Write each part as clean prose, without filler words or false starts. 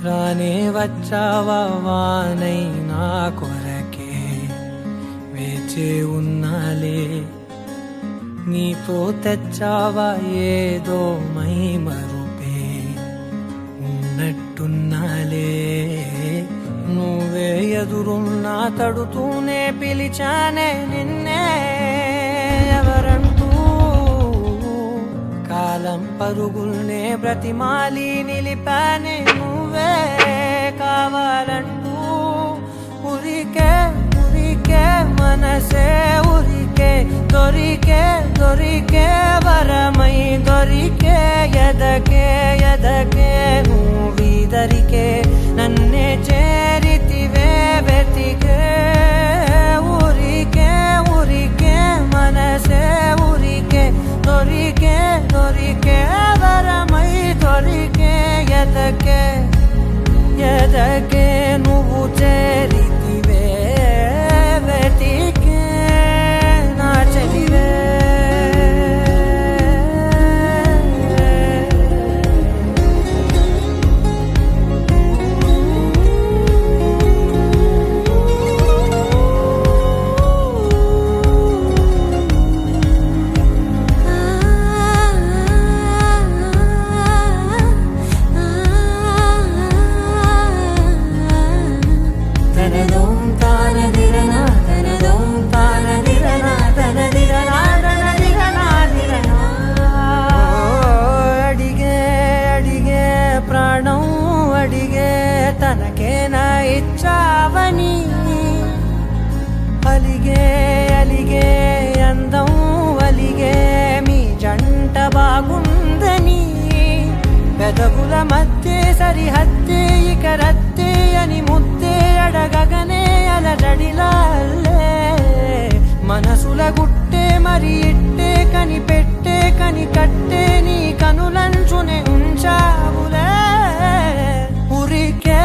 రానే వచ్చావా వానై నా కొరకే వేచే ఉన్నాలే నీతో తెచ్చావా ఏదో మై మరుపే ఉన్నట్టున్నాలే నువ్వే ఎదురున్నా తడుతూనే పిలిచానే నిన్నే ఎవరంటూ కాలం పరుగుల్నే బ్రతిమాలి నిలిపానే నువ్వే కావాలంటూ ఉరికే ఉరికే మనసే ఉరికే దొరికే దొరికే వరమై దొరికే ఎదకే ఎదకే నువ్విదరికే నన్నే చేరితివే వెతికే ఊరికే ఊరికే మనసే ఊరికే దొరికే దొరికే వరమై దొరికే ఎదకే ఎదకే నువ్వు చేరితివే వెతికే నా చెలివే తనకేనా ఇచ్చావని అలిగే అలిగే అందం అలిగే మీ జంట బాగుందని పెదవుల మధ్య సరిహద్దే ఇక రద్దే అని ముద్దే అడగగనే అలజడిలాల్లే మనసుల గుట్టే మరి ఇట్టే కనిపెట్టే కని కట్టే నీ కనులంచునే ఉంచావులే ఉరికే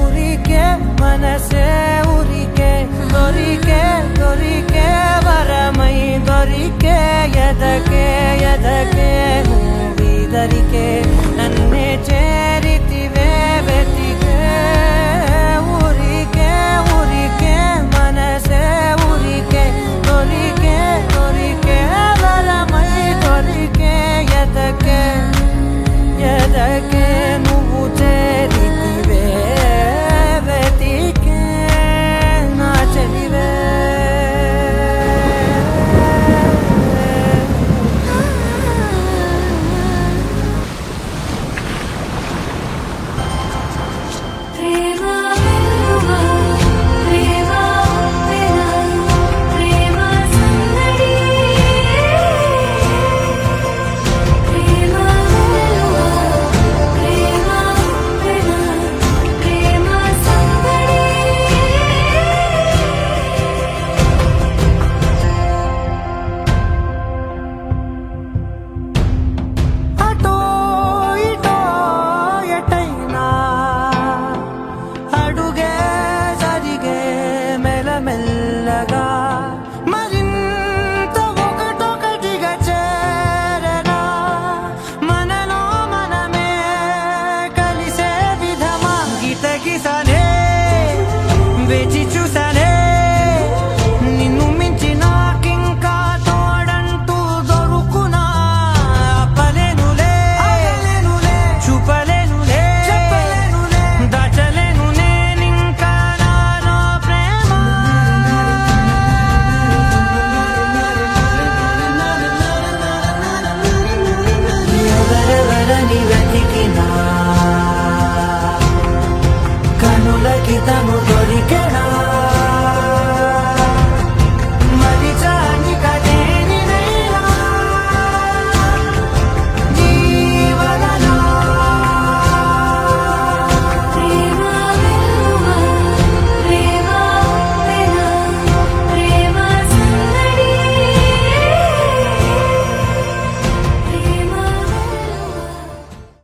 ఉరికే మనసే ఉరికే దొరికే దొరికే వరమై దొరికే ఎదకే ఎదకే నువ్విదరికే నన్నే చేరితివే వెతికే ఊరికే ఊరికే మనసే ఊరికే దొరికే దొరికే వరమై దొరికే ఎదకే ఎదకే నువ్వు చేరితివే వెతికే నా చెలివే మెల్లగా మరింత ఒకటొకటిగా చేరనా మనలో మనమే కలిసే విధమా గితగిసనే వేచి చూసనే నిన్ను మించి నాకింకా తోడంటూ దొరుకునా అప్పలేనులే చూపలేనులే దాచలేను నేనింకా నాలో ప్రేమ ఎవరెవరని వెతికినా కనులకి